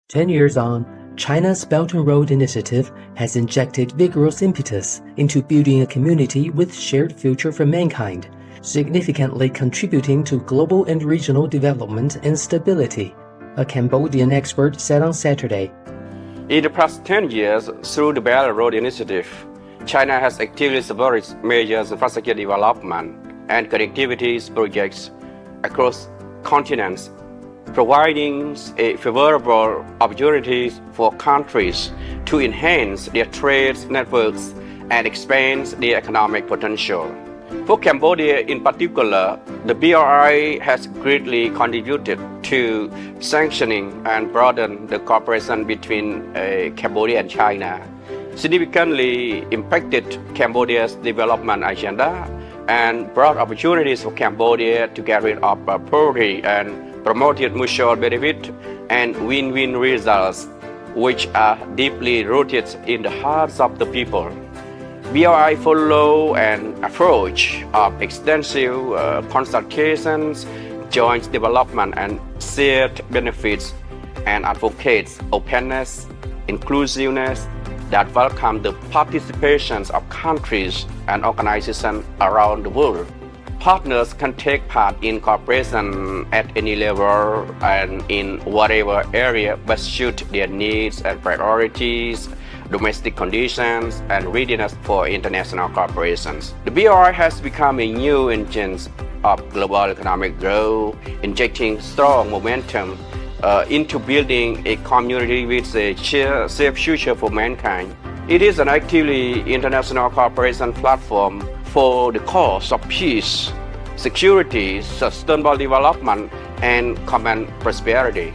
10 years on, China's Belt and Road Initiative has injected vigorous impetus into building a community with shared future for mankind, significantly contributing to global and regional development and stability, a Cambodian expert said on Saturday. In the past 10 years, through the Belt and Road Initiative, China has actively supported major infrastructure development and connectivity projects across continents, providing a favorable opportunities for countries to enhance their trade networks and expand their economic potential. For Cambodia in particular, the BRI has greatly contributed to sanctioning and broaden the cooperation between Cambodia and China, significantly impacted Cambodia's development agenda and brought opportunities for Cambodia to carry out prosperity and promoted mutual benefit and win-win results, which are deeply rooted in the hearts of the people. BRI follow an approach of extensive consultations, joint development and shared benefits, and advocates openness, inclusiveness that welcome the participations of countries and organizations around the world. Partners can take part in cooperation at any level and in whatever area best suit their needs and priorities, domestic conditions, and readiness for international cooperations. The BRI has become a new engine of global economic growth, injecting strong momentum into building a community with a safe future for mankind. It is an actively international cooperation platform for the cause of peace, security, sustainable development, and common prosperity.